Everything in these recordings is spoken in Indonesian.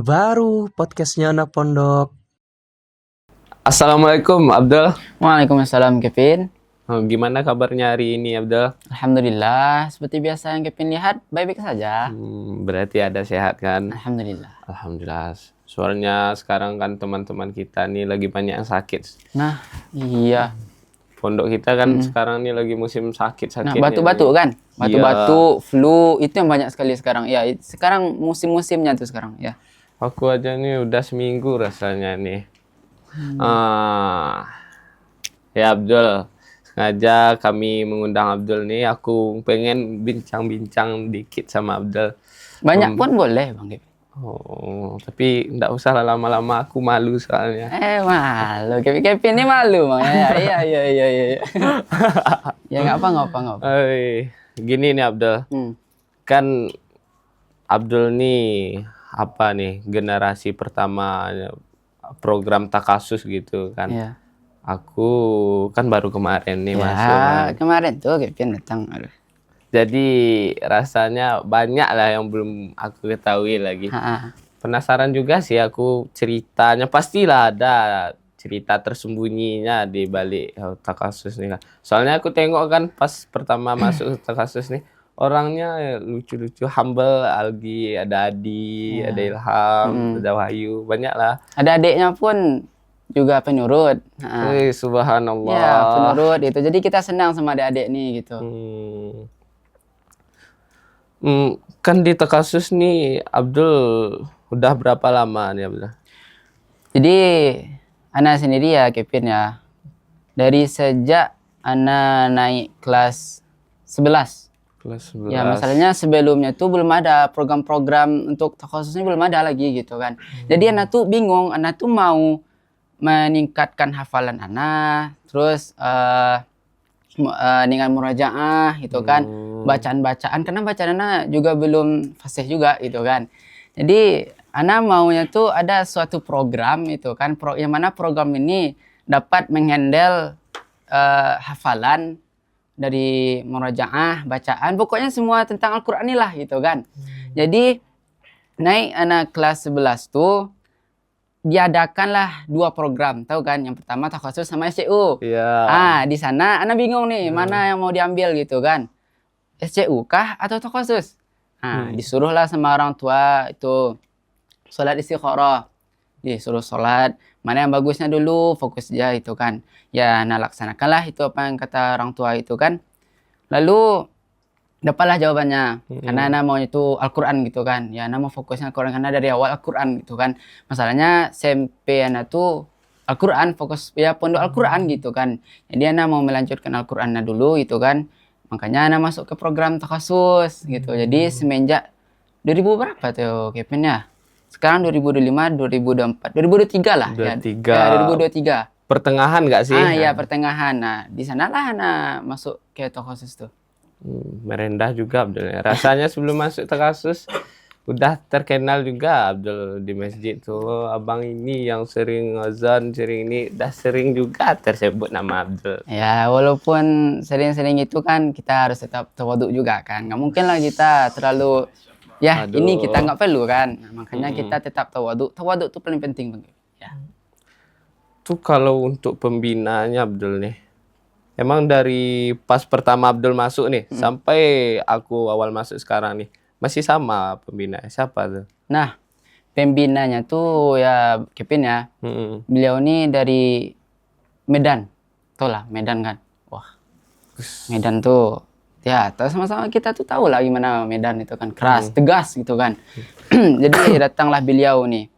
episode baru podcastnya anak pondok. Assalamualaikum Abdul. Waalaikumsalam Kevin. Gimana kabarnya hari ini Abdul? Alhamdulillah, seperti biasa yang Kevin lihat baik-baik saja. Berarti ada sehat kan? Alhamdulillah. Alhamdulillah. Soalnya sekarang kan teman-teman kita nih lagi banyak yang sakit. Nah, iya. Pondok kita kan sekarang nih lagi musim Nah, sakit-sakitnya. batuk-batuk kan? Batuk-batuk, Iya. flu, itu yang banyak sekali sekarang. Ya, sekarang musim-musimnya tuh sekarang, ya. Aku aja nih udah seminggu rasanya nih. Ya Abdul, sengaja kami mengundang Abdul nih. Aku pengen bincang-bincang dikit sama Abdul. Banyak pun boleh, Bang Kevin. Oh, tapi enggak usah lah lama-lama, aku malu soalnya. Malu. Kevin ini malu, Bang. Iya. Ya, nggak apa. Gini nih Abdul, kan Abdul nih apa nih generasi pertama program Takasus gitu kan. Iya. Aku kan baru kemarin nih masuk. Ya, kemarin tuh Kevin datang. Aduh. Jadi rasanya banyak lah yang belum aku ketahui lagi. Penasaran juga sih aku ceritanya, pastilah ada cerita tersembunyinya di balik Takasus nih kan. Soalnya aku tengok kan pas pertama masuk Takasus nih, orangnya lucu-lucu, humble, Algi, ada Adi, ada Ilham, ada Wahyu, banyak lah. Ada adiknya pun juga penurut. Subhanallah. Ya, penurut itu. Jadi kita senang sama adik-adik nih gitu. Kan di Takasus nih Abdul udah berapa lama nih Abdul? Jadi Ana sendiri ya Kevin ya, dari sejak Ana naik kelas 11. Kelas 11. Ya masalahnya sebelumnya tuh belum ada program-program untuk Takasusnya, belum ada lagi gitu kan. Jadi Ana tuh bingung, Ana tuh mau meningkatkan hafalan Ana, terus dengan murajaah gitu kan, bacaan-bacaan, karena bacaan Ana juga belum fasih juga gitu kan. Jadi Ana maunya tuh ada suatu program itu kan, yang mana program ini dapat menghandle hafalan dari murajaah, bacaan, pokoknya semua tentang Al-Qur'an lah gitu kan. Jadi naik anak kelas 11 tuh diadakanlah 2 program, tahu kan? Yang pertama Takasus sama SCU. Iya. Di sana Ana bingung nih, mana yang mau diambil gitu kan. SCU kah atau Takasus? Disuruhlah sama orang tua itu sholat istikharah. Disuruh sholat, mana yang bagusnya dulu, fokus aja itu kan. Ya, Ana laksanakanlah itu apa yang kata orang tua itu kan. Lalu dapatlah jawabannya. Karena Ana mau itu Al-Qur'an gitu kan. Ya, Ana mau fokusnya Al-Qur'an karena dari awal Al-Qur'an gitu kan. Masalahnya SMP Ana tuh Al-Qur'an, fokus ya pondok Al-Qur'an gitu kan. Jadi Ana mau melanjutkan Al-Qur'annya dulu gitu kan. Makanya Ana masuk ke program Takasus gitu. Jadi semenjak 2000 berapa tuh Kevin ya? Sekarang 2025, 2024, 2023 lah. 23. Ya, 2023. Pertengahan nggak sih? Iya, pertengahan. Nah, di sanalah Ana masuk ke Takasus tuh. Merendah juga Abdul. Rasanya sebelum masuk Takasus udah terkenal juga Abdul di masjid tuh. Abang ini yang sering azan, sering ini udah sering juga tersebut nama Abdul. Ya, walaupun sering-sering itu kan kita harus tetap tawaduk juga kan. Nggak mungkin lah kita terlalu ini kita nggak perlu kan. Nah, makanya kita tetap tawaduk. Tawaduk itu paling penting, Bang. Ya. Tuh kalau untuk pembinaannya Abdul nih, emang dari pas pertama Abdul masuk nih sampai aku awal masuk sekarang nih masih sama pembina siapa tuh? Nah, pembinanya tuh ya Kevin ya. Beliau ini dari Medan. Tuh lah Medan kan. Wah. Medan tuh ya sama-sama kita tuh tahu lah gimana Medan itu kan, keras, tegas gitu kan. Jadi datanglah beliau nih.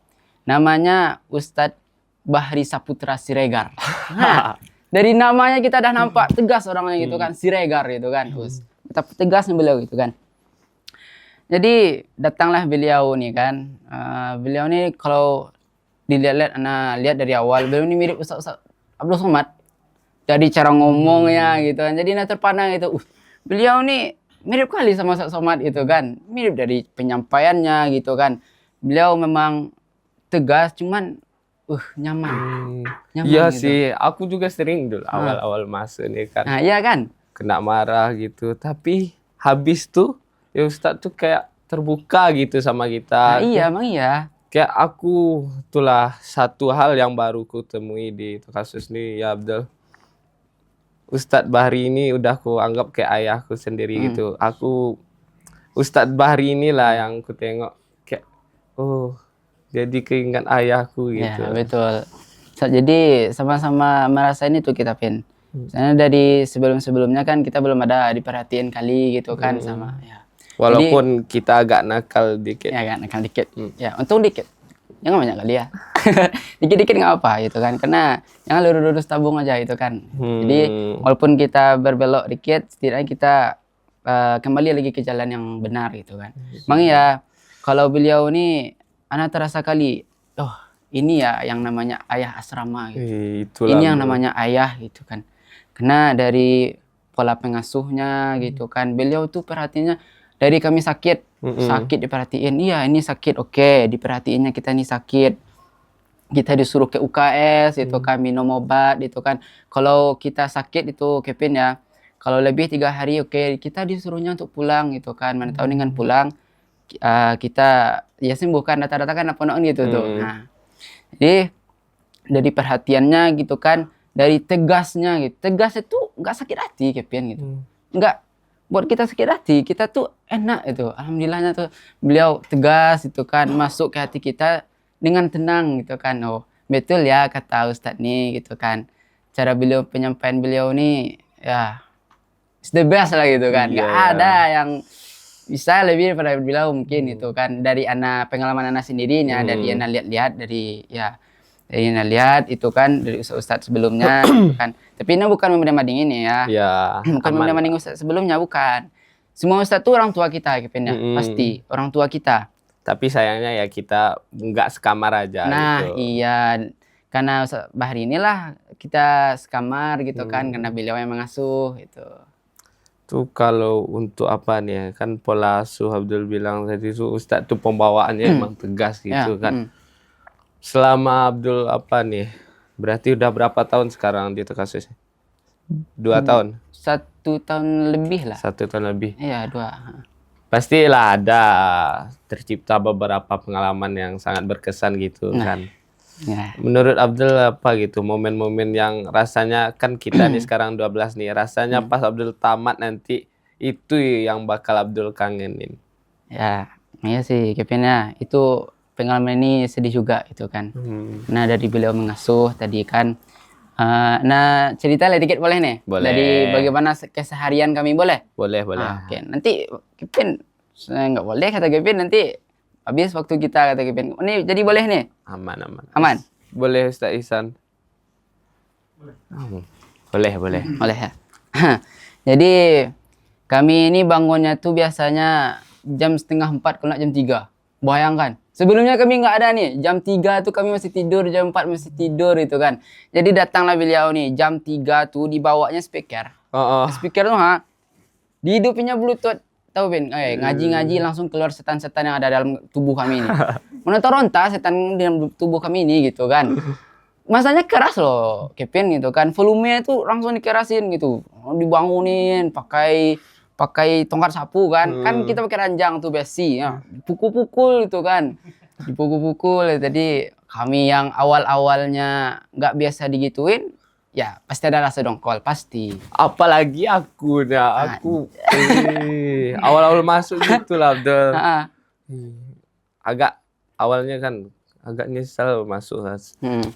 Namanya Ustadz Bahri Saputra Siregar. Nah, dari namanya kita udah nampak tegas orangnya gitu kan, Siregar gitu kan. Betapa tegasnya beliau gitu kan. Jadi datanglah beliau nih kan. Beliau nih kalau lihat dari awal, beliau ini mirip Ustaz Abdul Somad. Dari cara ngomongnya gitu kan. Jadi terpandang itu, beliau nih mirip kali sama Ustaz Somad gitu kan. Mirip dari penyampaiannya gitu kan. Beliau memang tegas, cuman nyaman. Iya gitu. sih, aku juga sering dulu awal-awal masuk nih kan. Nah, iya kan? Kena marah gitu, tapi habis tuh ya Ustadz tuh kayak terbuka gitu sama kita. Nah, iya, emang iya. kayak aku itulah satu hal yang baru ku temui di kasus ini ya Abdul. Ustadz Bahri ini udah ku anggap kayak ayahku sendiri gitu. Ustadz Bahri inilah yang ku tengok kayak jadi keingat ayahku gitu. Ya, betul. Jadi sama-sama merasain itu kita, Pin. Karena dari sebelum-sebelumnya kan kita belum ada diperhatiin kali gitu kan sama ya. Walaupun kita agak nakal dikit. Ya agak nakal dikit. Ya, untung dikit. Jangan banyak kali ya. Dikit-dikit nggak apa gitu kan. Karena jangan lurus-lurus tabung aja gitu kan. Jadi walaupun kita berbelok dikit, setidaknya kita kembali lagi ke jalan yang benar gitu kan. Emang ya kalau beliau ini anak terasa kali, ini ya yang namanya ayah asrama gitu. Ini yang namanya ayah gitu kan. Karena dari pola pengasuhnya gitu kan. Beliau tuh perhatiannya dari kami sakit diperhatiin. Iya ini sakit, oke, diperhatiinnya kita ini sakit. Kita disuruh ke UKS itu kan minum obat itu kan. Kalau kita sakit itu Kevin ya. Kalau lebih 3 hari oke, kita disuruhnya untuk pulang gitu kan. Mana tahu dengan pulang kita ya sembuhkan data-data kan apa gitu tuh. Nah, jadi dari perhatiannya gitu kan, dari tegasnya gitu. Tegas itu nggak sakit hati Kevin gitu. Nggak buat kita sakit hati, kita tuh enak itu. Alhamdulillahnya tuh beliau tegas itu kan, masuk ke hati kita dengan tenang gitu kan. Oh, betul ya kata Ustadz nih gitu kan. Cara beliau penyampaian beliau nih ya it's the best lah gitu kan. Nggak ada yang bisa lebih daripada beliau mungkin itu kan. Dari pengalaman anak sendirinya, dari anak lihat-lihat dari anak lihat itu kan dari ustadz sebelumnya gitu kan. Tapi ini bukan membanding ini ya. Bukan membanding ustadz sebelumnya, bukan. Semua ustadz itu orang tua kita Kevin ya. Pasti orang tua kita. Tapi sayangnya ya kita nggak sekamar aja gitu. Iya. Karena Ustadz Bahri inilah kita sekamar gitu kan. Karena beliau yang mengasuh gitu. Tuh kalau untuk apa nih ya, kan pola asuh Abdul bilang tadi tuh Ustadz tuh pembawaannya emang tegas gitu kan. Selama Abdul apa nih, berarti udah berapa tahun sekarang di kasusnya? 2 tahun? 1 tahun lebih lah. 1 tahun lebih? Iya 2. Pastilah ada tercipta beberapa pengalaman yang sangat berkesan gitu kan. Ya. Menurut Abdul apa gitu momen-momen yang rasanya kan kita nih sekarang 12 nih, rasanya pas Abdul tamat nanti itu yang bakal Abdul kangenin. Ya, iya sih Kevin ya. Itu pengalaman ini sedih juga itu kan. Nah dari beliau mengasuh tadi kan. Nah cerita lah dikit boleh nih? Boleh. Dari bagaimana keseharian kami boleh? Boleh. Oke. Nanti Kevin, saya nggak boleh kata Kevin nanti. Habis waktu kita kata Kevin. Ini jadi boleh nih? Aman? Boleh Ustaz Ihsan? Boleh. Boleh ya. Jadi kami ini bangunnya tuh biasanya jam 3:30 kalau nggak jam 3. Bayangkan. Sebelumnya kami nggak ada nih. Jam 3 tuh kami masih tidur, jam 4 masih tidur itu kan. Jadi datanglah beliau nih. Jam 3 tuh dibawanya speaker. Speaker tuh dihidupinnya Bluetooth. Tahu Ben, ngaji-ngaji langsung keluar setan-setan yang ada dalam tubuh kami ini. Meronta-ronta setan dalam tubuh kami ini gitu kan. Masanya keras loh, Kevin gitu kan. Volumenya itu langsung dikerasin gitu. Dibangunin pakai tongkat sapu kan. Kan kita pakai ranjang tuh besi ya. Pukul-pukul gitu kan. Dipukul-pukul. Jadi kami yang awal-awalnya nggak biasa digituin, ya pasti ada rasa dongkol, pasti. Apalagi aku awal-awal masuk gitu lah Abdul. Agak awalnya kan agak nyesel masuk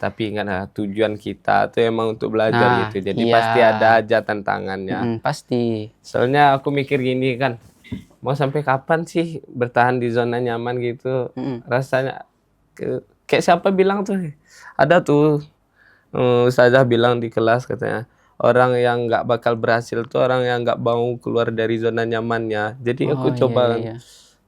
tapi ingat tujuan kita tuh emang untuk belajar gitu. Jadi pasti ada aja tantangannya. Pasti. Soalnya aku mikir gini kan, mau sampai kapan sih bertahan di zona nyaman gitu. Rasanya kayak siapa bilang tuh, ada tuh Ustazah bilang di kelas katanya, orang yang nggak bakal berhasil tuh orang yang nggak mau keluar dari zona nyamannya. Jadi aku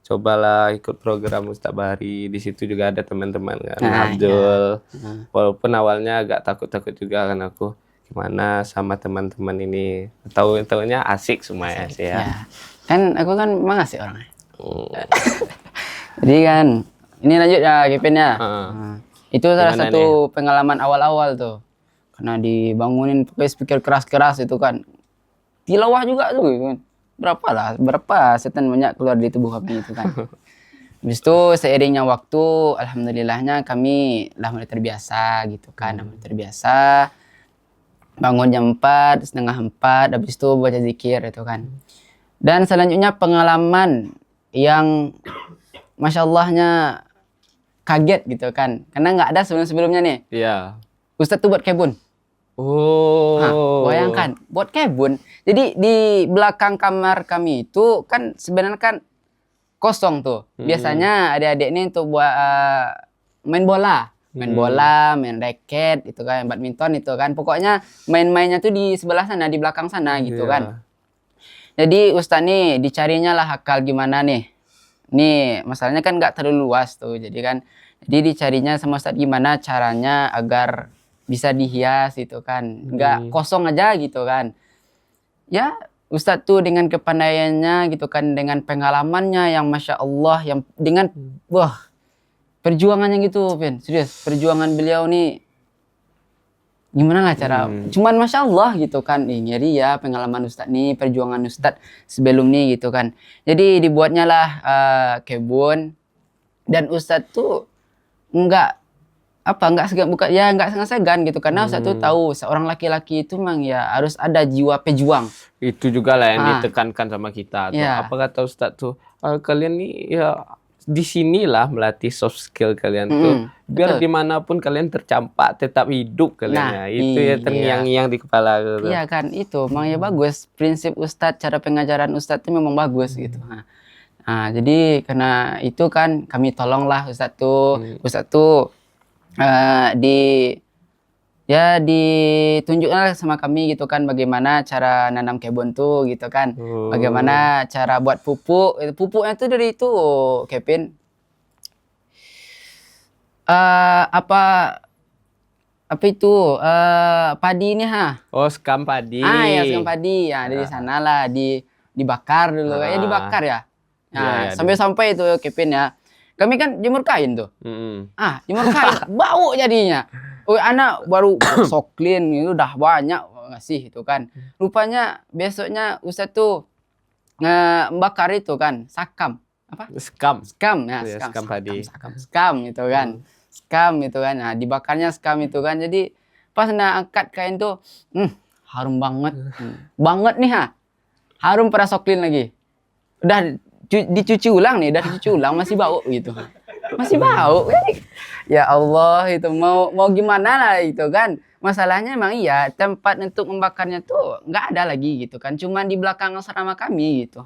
cobalah ikut program Ustaz Bahri. Di situ juga ada teman-teman kan, Abdul. Walaupun awalnya agak takut-takut juga kan aku, gimana sama teman-teman ini. Tahu-tahunya asik semuanya sih ya. Kan aku kan memang asik orangnya. Jadi kan ini lanjut ya Kevin ya. Itu salah satu pengalaman awal-awal tuh. Karena dibangunin pakai speaker keras-keras itu kan. Tilawah juga tuh kan. Berapa setan banyak keluar di tubuh kami itu kan. Habis itu seiringnya waktu, alhamdulillahnya kami lah mulai terbiasa gitu kan, mulai terbiasa. Bangun jam 4, setengah 4, habis itu baca zikir itu kan. Dan selanjutnya pengalaman yang Masya Allahnya kaget gitu kan. Karena nggak ada sebelum-sebelumnya nih. Iya. Ustadz tuh buat kebun. Oh. Nah, bayangkan, buat kebun. Jadi di belakang kamar kami itu kan sebenarnya kan kosong tuh. Biasanya adik-adik ini untuk buat main bola. Main bola, main raket, itu kan, badminton itu kan. Pokoknya main-mainnya tuh di sebelah sana, di belakang sana gitu kan. Jadi Ustadz nih dicarinya lah akal gimana nih. Nih masalahnya kan nggak terlalu luas tuh. Jadi dicarinya sama Ustadz gimana caranya agar bisa dihias gitu kan. Nggak kosong aja gitu kan. Ya Ustadz tuh dengan kepandaiannya gitu kan, dengan pengalamannya yang Masya Allah, yang dengan wah perjuangannya gitu, Vin. Serius, perjuangan beliau nih gimana lah cara, cuman Masya Allah gitu kan. Ngeri ya pengalaman Ustadz nih, perjuangan Ustadz sebelum nih gitu kan. Jadi dibuatnya lah kebun, dan Ustadz tuh nggak segan gitu, karena Ustadz tuh tahu seorang laki-laki itu memang ya harus ada jiwa pejuang. Itu juga lah yang ditekankan sama kita. Ya. Apa kata Ustadz tuh, kalian nih ya di sinilah melatih soft skill kalian tuh, biar betul. Dimanapun kalian tercampak tetap hidup kalian. Nah, itu ya terngiang-ngiang di kepala gitu. Iya kan, itu memang ya bagus. Prinsip Ustadz, cara pengajaran Ustadz itu memang bagus gitu. Nah, jadi karena itu kan kami tolonglah Ustadz tuh. Ustadz tuh ditunjukkan sama kami gitu kan, bagaimana cara nanam kebun tuh gitu kan. Bagaimana cara buat pupuk. Pupuknya tuh dari itu, Kevin. Apa itu padi ini Skam padi. Ya skam padi ya, dari sana lah dibakar dulu ya, dibakar ya. Nah, sampai itu Kevin ya, kami kan jemur kain tuh. Jemur kain bau jadinya. Anak baru soklin itu udah banyak ngasih itu kan. Rupanya besoknya Ustadz tuh membakar itu kan sakam skam padi, skam itu kan. Skam itu kan, nah dibakarnya skam itu kan. Jadi pas angkat kain tuh harum banget. Banget nih harum pada soklin lagi. Udah dicuci ulang masih bau gitu. Masih bau. Ya Allah, itu mau gimana lah itu kan. Masalahnya emang iya tempat untuk membakarnya tuh nggak ada lagi gitu kan. Cuman di belakang asrama kami gitu.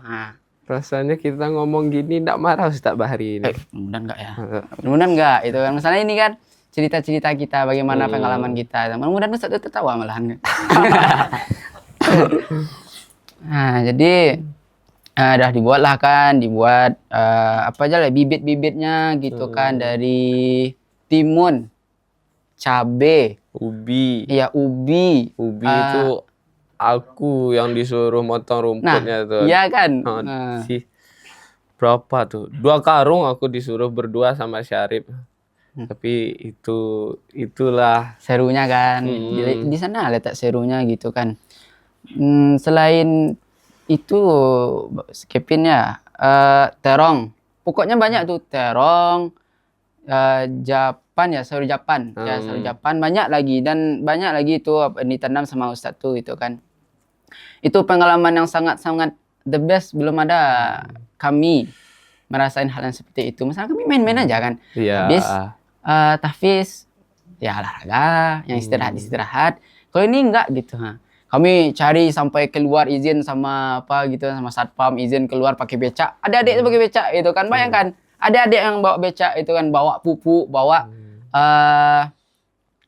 Rasanya kita ngomong gini nggak marah Ustadz Bahri ini. Mudah-mudahan enggak ya. Mudah-mudahan enggak itu kan. Masalah ini kan cerita-cerita kita, bagaimana pengalaman kita. Mudah-mudahan Ustadz tertawa malahan. Nah, jadi udah dibuat apa aja lah bibit-bibitnya gitu kan, dari timun, cabe, ubi. Iya, ubi. Ubi itu aku yang disuruh motong rumputnya tuh. Iya kan? Berapa tuh? 2 karung aku disuruh berdua sama Syarif. Tapi itulah serunya kan. Di sana letak serunya gitu kan. Selain itu Kevin ya, terong. Pokoknya banyak tuh, terong, Japan ya, sayur Japan. Ya, sayur Japan banyak lagi, dan banyak lagi itu ditanam sama Ustadz tuh itu kan. Itu pengalaman yang sangat-sangat the best. Belum ada kami merasain hal yang seperti itu. Misalnya kami main-main aja kan. Habis tahfiz ya olahraga, yang istirahat. Kalau ini enggak gitu. Kami cari sampai keluar izin sama apa gitu, sama satpam, izin keluar pakai becak. Adik-adik itu pakai becak itu kan. Bayangkan adik-adik yang bawa becak itu kan, bawa pupuk, bawa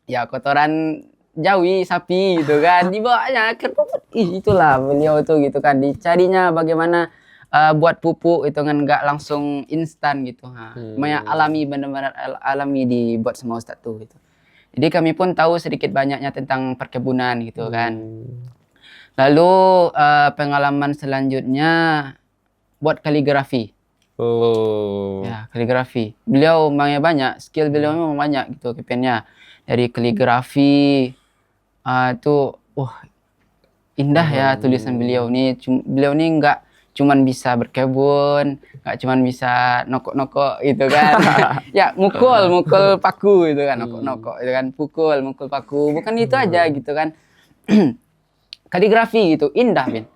ya kotoran jawi sapi gitu kan, dibawanya ke pupuk. Itulah beliau tuh gitu kan, dicarinya bagaimana buat pupuk itu kan, nggak langsung instan gitu. Alami, benar-benar alami dibuat sama Ustadz tuh gitu. Jadi kami pun tahu sedikit banyaknya tentang perkebunan gitu kan. Lalu pengalaman selanjutnya buat kaligrafi. Ya, kaligrafi. Beliau memangnya banyak, skill beliau memang banyak gitu kepennya. Dari kaligrafi itu indah ya tulisan beliau nih. Beliau nih nggak cuman bisa berkebun, nggak cuman bisa nokok-nokok gitu kan. Ya mukul paku gitu kan, nokok-nokok itu kan, mukul paku, bukan itu aja gitu kan. Kaligrafi gitu indah, Bin.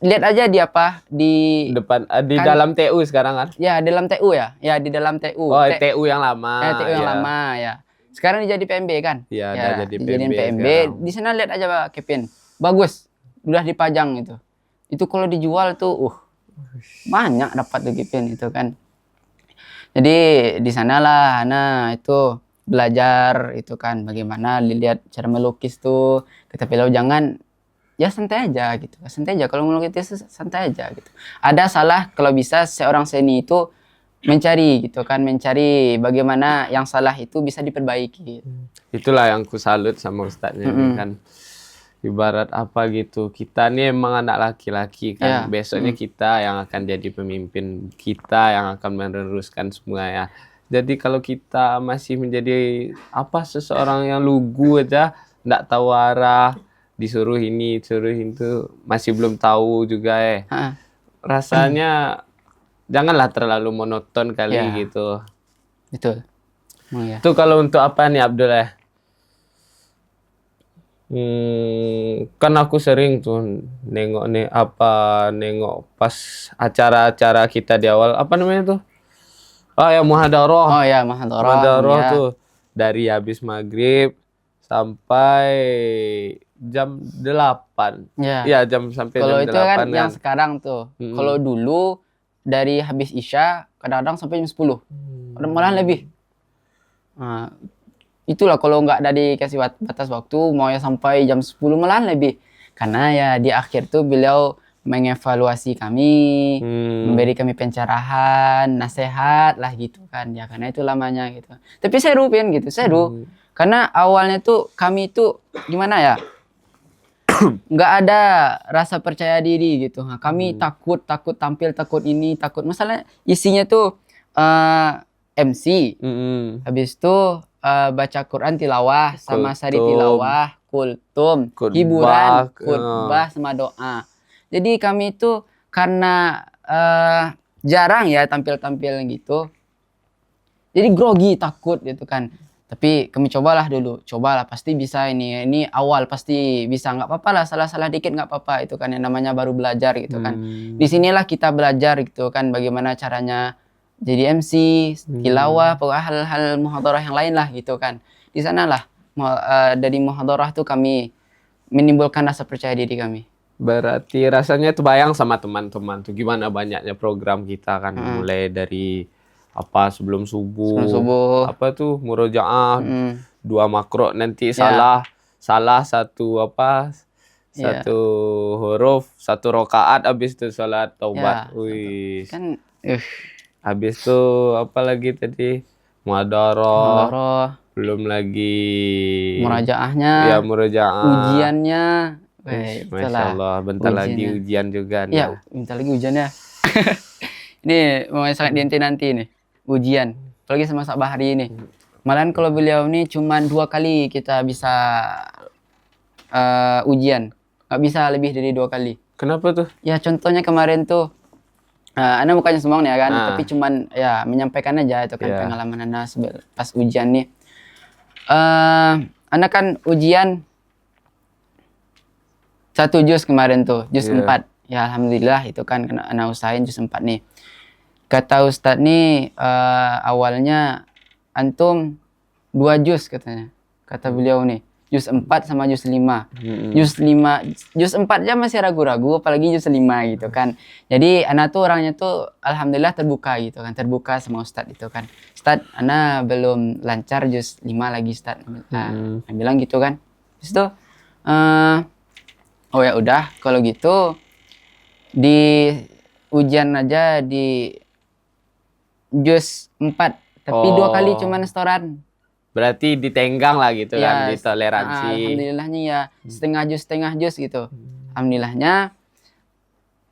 Lihat aja di apa di Depan di kan, dalam TU sekarang kan? Ya dalam TU ya di dalam TU. Oh, TU yang lama. TU yang lama ya. Sekarang jadi PMB kan? Iya, ya, udah jadi dijadiin PMB. Di sana lihat aja Pak Kevin. Bagus. Udah dipajang itu. Itu kalau dijual tuh banyak dapat tuh Kevin itu kan. Jadi di sanalah itu belajar itu kan bagaimana lihat cara melukis tuh. Kita pilih jangan ya santai aja gitu. Santai aja kalau melukis santai aja gitu. Ada salah kalau bisa seorang seni itu mencari gitu kan, mencari bagaimana yang salah itu bisa diperbaiki. Itulah yang ku salut sama ustadznya kan. Ibarat apa gitu, kita nih emang anak laki-laki kan, besoknya kita yang akan jadi pemimpin, kita yang akan meneruskan semua ya. Jadi kalau kita masih menjadi seseorang yang lugu aja, nggak tahu arah, disuruh ini, disuruh itu, masih belum tahu juga rasanya janganlah terlalu monoton kali gitu. Betul. Oh, ya. Itu kalau untuk apa nih Abdul ya? Kan aku sering tuh nengok pas acara-acara kita di awal, apa namanya tuh? Oh ya, muhadharah. Oh ya, muhadharah. Muhadharah tuh dari habis maghrib sampai jam 8. Iya, sampai kalau jam 8. Kalau itu kan yang sekarang tuh. Kalau dulu dari habis Isya kadang-kadang sampai jam 10. Malah lebih. Nah, itulah kalau nggak ada dikasih batas waktu mau ya sampai jam 10 malah lebih. Karena ya di akhir tuh beliau mengevaluasi kami, memberi kami pencerahan, nasihat lah gitu kan. Ya karena itu lamanya gitu. Tapi seru Pin gitu, seru. Karena awalnya tuh kami tuh gimana ya? Nggak ada rasa percaya diri gitu. Nah, kami takut tampil, takut ini, takut. Masalah isinya tuh MC. Habis itu baca Quran tilawah sama sari tilawah, kultum, hiburan, khutbah sama doa. Jadi kami itu karena jarang ya tampil-tampil gitu. Jadi grogi, takut gitu kan. Tapi kami cobalah pasti bisa ini awal pasti bisa, nggak apa-apa lah, salah-salah dikit nggak apa-apa, itu kan yang namanya baru belajar gitu kan. Disinilah kita belajar gitu kan bagaimana caranya jadi MC, tilawah, pokoknya hal-hal muhadharah yang lain lah gitu kan. Di sanalah dari muhadharah tuh kami menimbulkan rasa percaya diri kami. Berarti rasanya tuh bayang sama teman-teman tuh gimana banyaknya program kita kan, mulai dari sebelum subuh, apa tuh murojaah, 2 makro nanti salah satu satu huruf, 1 rakaat, habis itu salat taubat. Wih. Kan habis itu apa lagi tadi? Muhadharah. Belum lagi murojaahnya. Ya, murojaah. Ujiannya. Masya Allah, bentar lagi ujian juga nih. Ya, bentar lagi ujiannya. Ini mau sangat dinanti nih. Ujian, apalagi sama Sak Bahri ini. Malahan kalau beliau ini cuma 2 kali kita bisa ujian, nggak bisa lebih dari 2 kali. Kenapa tuh? Ya contohnya kemarin tuh, Anda bukannya sombong ya kan, tapi cuman ya menyampaikan aja itu kan pengalaman Anda pas ujian nih. Anda kan ujian 1 juz kemarin tuh, juz 4. Ya alhamdulillah itu kan Anda usahain juz 4 nih. Kata Ustadz nih awalnya antum 2 juz katanya. Kata beliau nih, juz 4 sama juz 5. Juz 4 aja masih ragu-ragu, apalagi juz 5 gitu kan. Jadi ana tuh orangnya tuh alhamdulillah terbuka gitu kan, terbuka sama Ustadz itu kan. Ustadz, ana belum lancar juz 5 lagi Ustadz. Nah, bilang gitu kan. Terus tuh oh ya udah kalau gitu di ujian aja di juz 4, tapi 2 kali cuman setoran. Berarti ditenggang lah gitu kan, ditoleransi. Alhamdulillahnya ya setengah juz gitu. Alhamdulillahnya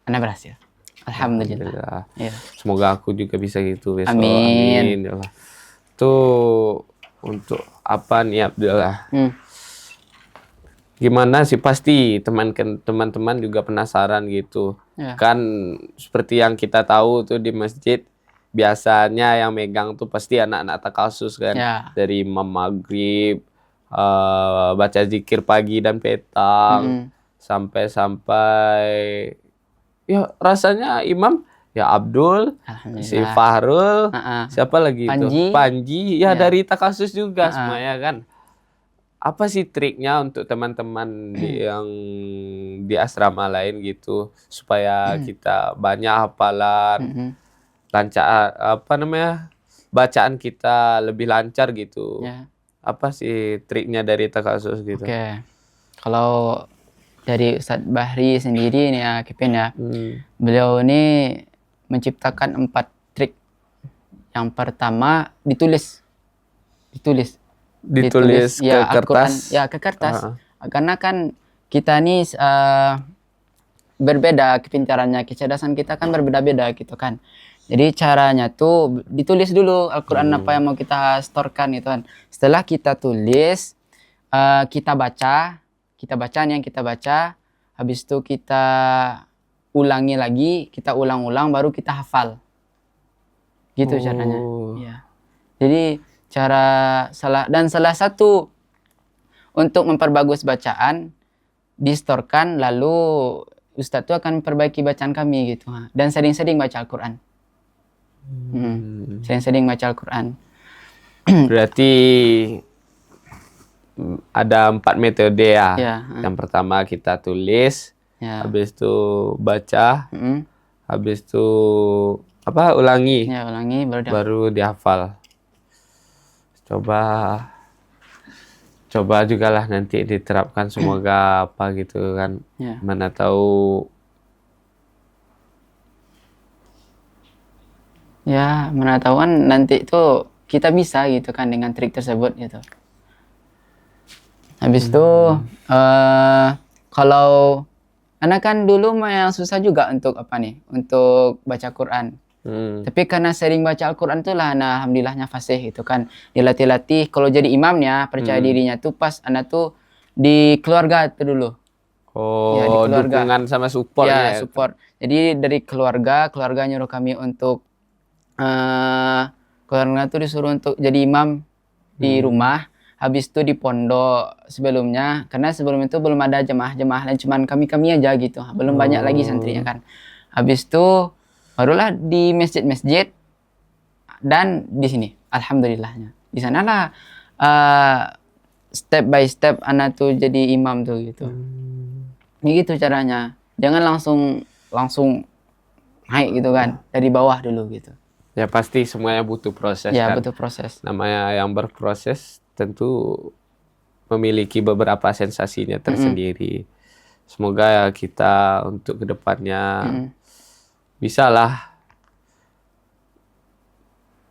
Anda berhasil. Alhamdulillah. Ya. Semoga aku juga bisa gitu besok. Amin. Tuh untuk apa nih Abdullah? gimana sih, pasti teman-teman juga penasaran gitu. Ya. Kan seperti yang kita tahu tuh di masjid biasanya yang megang tuh pasti anak-anak takasus kan. Ya. Dari imam maghrib, baca zikir pagi dan petang, sampai ya rasanya imam ya Abdul, si Alhamdulillah. Fahrul, siapa lagi itu? Panji, ya dari takasus juga semuanya kan. Apa sih triknya untuk teman-teman yang di asrama lain gitu supaya kita banyak hafalan, lancar bacaan kita lebih lancar gitu. Ya. Apa sih triknya dari takasus gitu? Oke. Kalau dari Ustadz Bahri sendiri nih ya, Kipin ya. Beliau ini menciptakan 4 trik. Yang pertama ditulis Ditulis ke ya, kertas. Ya, ke kertas. Karena kan kita nih berbeda kepintarannya, kecerdasan kita kan berbeda-beda gitu kan. Jadi caranya tuh ditulis dulu Al-Quran apa yang mau kita storekan gitu kan. Setelah kita tulis, kita baca nih yang kita baca, habis itu kita ulangi lagi, kita ulang-ulang baru kita hafal. Gitu caranya. Ya. Jadi salah satu untuk memperbagus bacaan distorkan, lalu Ustadz tuh akan memperbaiki bacaan kami gitu, dan sering-sering baca Al-Quran. Sering-sering baca Al-Quran. Berarti ada 4 metode ya. Yang pertama kita tulis, habis itu baca, habis itu ulangi, baru dihafal. Coba juga lah nanti diterapkan, semoga apa gitu kan. Mana tahu kan nanti itu kita bisa gitu kan dengan trik tersebut gitu. Habis itu kalau anak kan dulu yang susah juga untuk untuk baca Quran. Tapi karena sering baca Al-Quran tuh lah, alhamdulillahnya fasih gitu kan. Dilatih-latih, kalau jadi imamnya, percaya dirinya tuh pas anak tuh di keluarga tuh dulu. Ya, di keluarga. Dukungan sama support ya. Support. Jadi dari keluarga nyuruh kami untuk keluarga tuh disuruh untuk jadi imam di rumah. Habis itu di pondok sebelumnya, karena sebelum itu belum ada jemaah-jemaah lain, cuman kami aja gitu. Belum banyak lagi santrinya kan. Habis itu barulah di masjid-masjid dan di sini, alhamdulillahnya. Di sanalah step by step anak tuh jadi imam tuh gitu. Gitu caranya. Jangan langsung naik gitu kan, dari bawah dulu gitu. Ya pasti semuanya butuh proses ya, kan. Butuh proses. Namanya yang berproses tentu memiliki beberapa sensasinya tersendiri. Semoga ya kita untuk kedepannya bisalah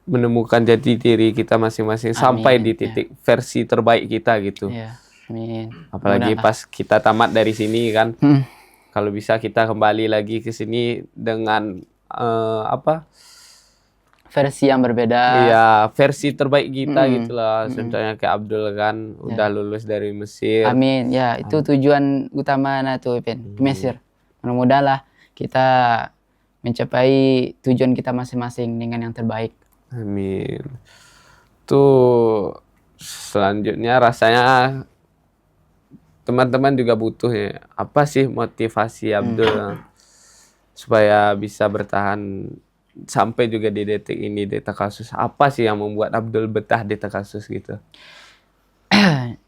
menemukan jati diri kita masing-masing sampai di titik versi terbaik kita gitu. Amin. Apalagi pas kita tamat dari sini kan, kalau bisa kita kembali lagi ke sini dengan versi yang berbeda. Iya, versi terbaik kita gitulah. Contohnya kayak Abdul kan udah lulus dari Mesir. Amin. Ya, itu tujuan utama tuh ke Mesir. Mudah-mudahan lah kita mencapai tujuan kita masing-masing dengan yang terbaik. Amin. Tuh selanjutnya rasanya teman-teman juga butuh ya. Apa sih motivasi Abdul supaya bisa bertahan sampai juga di detik ini di Takasus? Apa sih yang membuat Abdul betah di Takasus gitu?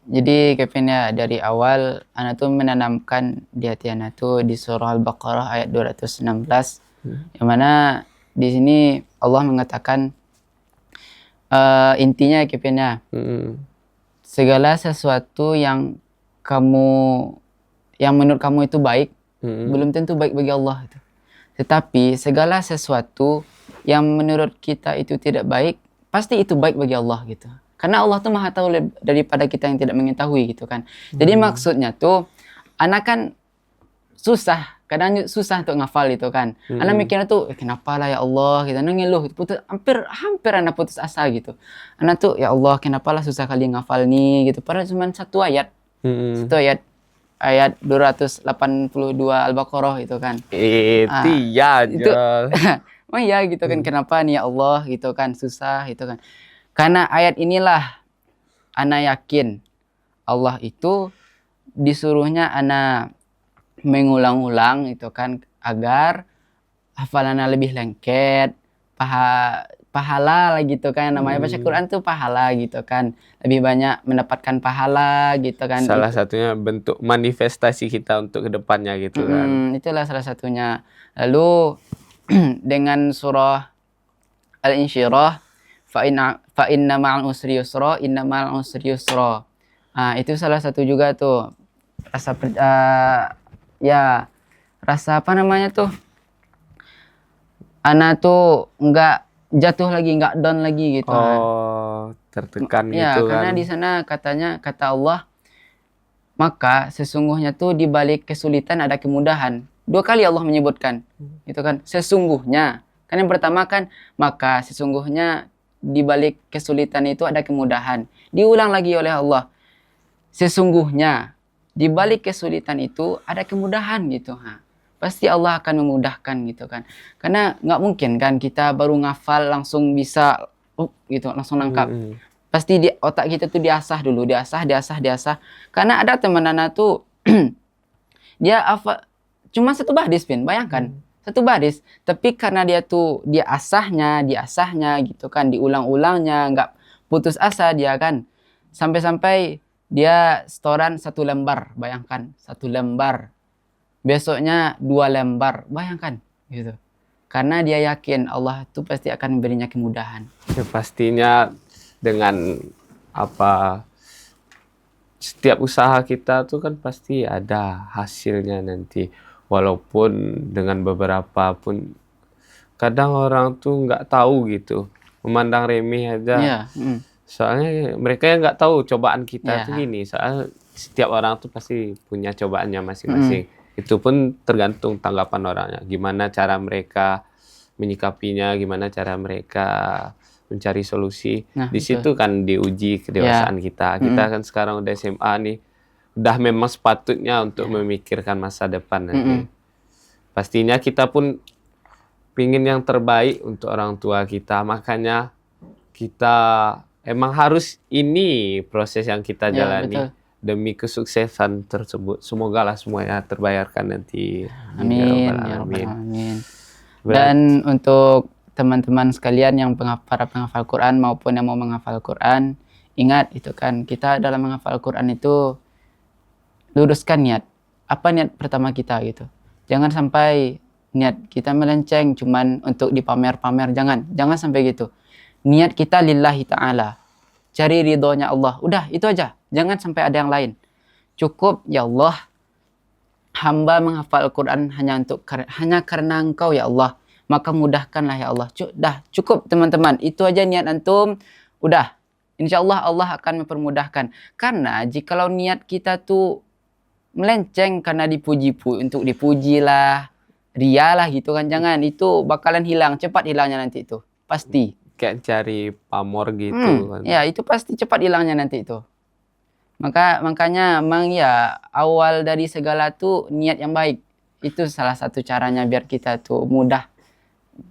Jadi Kevin ya, dari awal anak tuh menanamkan di hati anak tuh di surah Al-Baqarah ayat 216 yang mana di sini Allah mengatakan intinya Kevin ya, segala sesuatu yang menurut kamu itu baik belum tentu baik bagi Allah itu. Tetapi segala sesuatu yang menurut kita itu tidak baik, pasti itu baik bagi Allah gitu. Karena Allah tuh maha tahu daripada kita yang tidak mengetahui gitu kan. Jadi maksudnya tuh, anak kan kadang susah untuk ngafal itu kan. Anak mikirnya tuh, kenapa lah ya Allah gitu. Anak ngeluh, hampir anak putus asa gitu. Anak tuh, ya Allah kenapa lah susah kali ngafal nih gitu. Padahal cuma satu ayat. Satu ayat. ayat 282 Al-Baqarah itu kan. Iya itu aja. oh iya gitu kan, kenapa nih ya Allah gitu kan, susah gitu kan. Karena ayat inilah ana yakin Allah itu disuruhnya ana mengulang-ulang itu kan agar hafalannya lebih lengket, pahala lah gitu kan, namanya baca Quran tuh pahala gitu kan, lebih banyak mendapatkan pahala gitu kan. Salah satunya bentuk manifestasi kita untuk kedepannya gitu kan. Itulah salah satunya. Lalu dengan surah Al-Insyirah, fa inna ma'al usri yusra, inna ma'al usri yusra. Itu salah satu juga tuh rasa ya rasa apa namanya tuh, ana tuh nggak jatuh lagi, nggak down lagi gitu. Tertekan Ya, gitu karena kan. di sana katanya, kata Allah, maka sesungguhnya tuh di balik kesulitan ada kemudahan. 2 kali Allah menyebutkan. Itu kan sesungguhnya. Kan yang pertama kan maka sesungguhnya di balik kesulitan itu ada kemudahan. Diulang lagi oleh Allah. Sesungguhnya di balik kesulitan itu ada kemudahan gitu. Pasti Allah akan memudahkan gitu kan. Karena nggak mungkin kan kita baru ngafal langsung bisa gitu, langsung nangkap. Pasti di otak kita tuh diasah dulu, diasah. Karena ada teman Nana tuh dia cuma satu baris, Pin, bayangkan. Satu baris, tapi karena dia asahnya gitu kan, diulang-ulangnya, nggak putus asa dia kan. Sampai-sampai dia setoran 1 lembar, bayangkan, 1 lembar. Besoknya 2 lembar, bayangkan gitu. Karena dia yakin Allah tuh pasti akan memberinya kemudahan. Ya, pastinya dengan setiap usaha kita tuh kan pasti ada hasilnya nanti, walaupun dengan beberapa pun kadang orang tuh nggak tahu gitu, memandang remeh aja. Soalnya mereka yang nggak tahu cobaan kita tuh gini, soalnya setiap orang tuh pasti punya cobaannya masing-masing. Itu pun tergantung tanggapan orangnya, gimana cara mereka menyikapinya, gimana cara mereka mencari solusi. Di situ kan diuji kedewasaan kita. Kita kan sekarang udah SMA nih, udah memang sepatutnya untuk memikirkan masa depan nanti. Pastinya kita pun pingin yang terbaik untuk orang tua kita, makanya kita emang harus ini proses yang kita jalani demi kesuksesan tersebut. Semoga lah semuanya terbayarkan nanti. Amin. Ya Rabbal Alamin. Dan untuk teman-teman sekalian yang para penghafal Quran maupun yang mau menghafal Quran, ingat itu kan, kita dalam menghafal Quran itu luruskan niat. Apa niat pertama kita gitu. Jangan sampai niat kita melenceng cuman untuk dipamer-pamer, jangan sampai gitu. Niat kita lillahi ta'ala. Cari ridhonya Allah. Udah, itu aja. Jangan sampai ada yang lain. Cukup, ya Allah, hamba menghafal Quran hanya karena Engkau ya Allah. Maka mudahkanlah ya Allah. Cukup teman-teman. Itu aja niat antum. Udah. Insya Allah Allah akan mempermudahkan. Karena jikalau niat kita tuh melenceng karena untuk dipuji lah, ria lah gitu kan. Jangan. Itu bakalan hilang. Cepat hilangnya nanti itu. Pasti. Kayak cari pamor gitu kan. Ya, itu pasti cepat hilangnya nanti itu. Makanya memang ya awal dari segala tuh niat yang baik. Itu salah satu caranya biar kita tuh mudah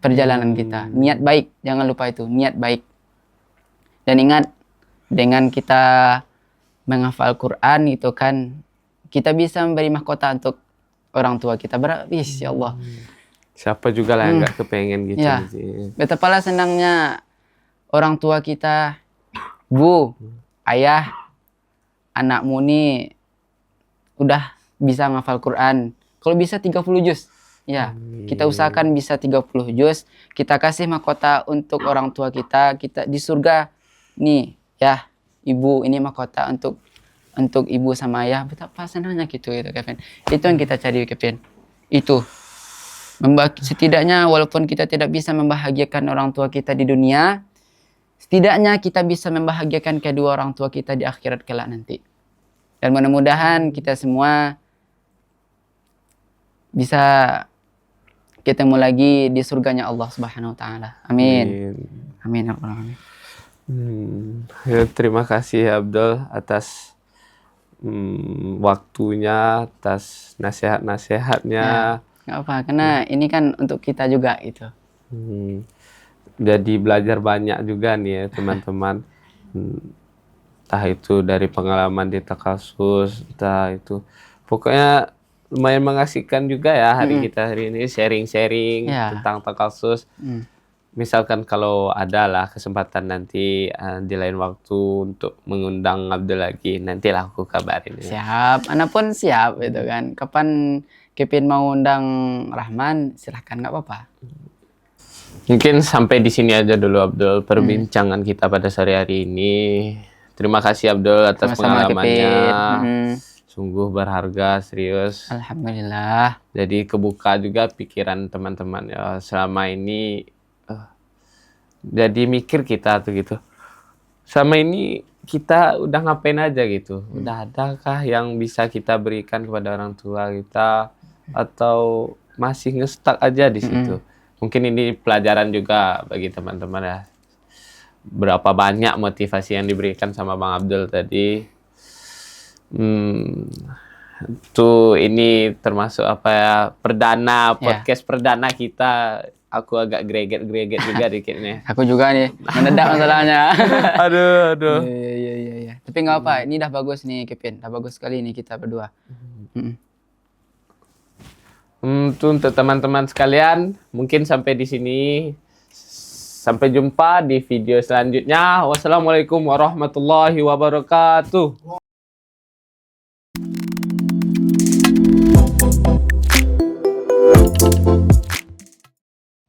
perjalanan kita. Niat baik, jangan lupa itu, niat baik. Dan ingat, dengan kita menghafal Quran itu kan, kita bisa memberi mahkota untuk orang tua kita. Ya Allah. Siapa juga lah yang gak kepengen gitu. Ya. Betapalah senangnya orang tua kita, Bu, ayah, anakmu nih udah bisa menghafal Quran. Kalau bisa 30 juz. Ya, kita usahakan bisa 30 juz. Kita kasih mahkota untuk orang tua kita di surga. Nih, ya, ibu, ini mahkota untuk ibu sama ayah. Betapa senangnya gitu Kevin. Itu yang kita cari Kevin. Itu. Setidaknya walaupun kita tidak bisa membahagiakan orang tua kita di dunia, setidaknya kita bisa membahagiakan kedua orang tua kita di akhirat kelak nanti. Dan mudah-mudahan kita semua bisa ketemu lagi di surganya Allah Subhanahu wa taala. Amin. Amin. Ya, terima kasih Abdul atas waktunya, atas nasihat-nasihatnya. Nggak apa, karena ini kan untuk kita juga gitu. Jadi belajar banyak juga nih ya teman-teman. Entah itu dari pengalaman di Takasus, entah itu. Pokoknya lumayan mengasihkan juga ya hari kita hari ini sharing-sharing tentang Takasus. Misalkan kalau ada lah kesempatan nanti di lain waktu untuk mengundang Abdul lagi, nantilah aku kabarin. Siap, Ana pun siap gitu kan. Kapan Kevin mau undang Rahman, silahkan, nggak apa-apa. Mungkin sampai di sini aja dulu Abdul perbincangan kita pada sore hari ini. Terima kasih Abdul atas Sama-sama, pengalamannya. Kevin. Sungguh berharga, serius. Alhamdulillah. Jadi kebuka juga pikiran teman-teman ya selama ini. Jadi mikir kita tuh gitu. Sama ini kita udah ngapain aja gitu. Udah adakah yang bisa kita berikan kepada orang tua kita atau masih ngestak aja di situ. Mungkin ini pelajaran juga bagi teman-teman ya. Berapa banyak motivasi yang diberikan sama Bang Abdul tadi. Tuh ini termasuk apa ya, podcast perdana kita. Aku agak greget juga dikit nih. Aku juga nih, mendadak masalahnya. Aduh. Iya. Tapi nggak apa, ini dah bagus nih Kevin. Dah bagus sekali nih kita berdua. Tuh untuk teman-teman sekalian, mungkin sampai di sini. Sampai jumpa di video selanjutnya. Wassalamualaikum warahmatullahi wabarakatuh.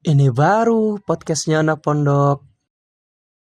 Ini baru podcastnya anak pondok.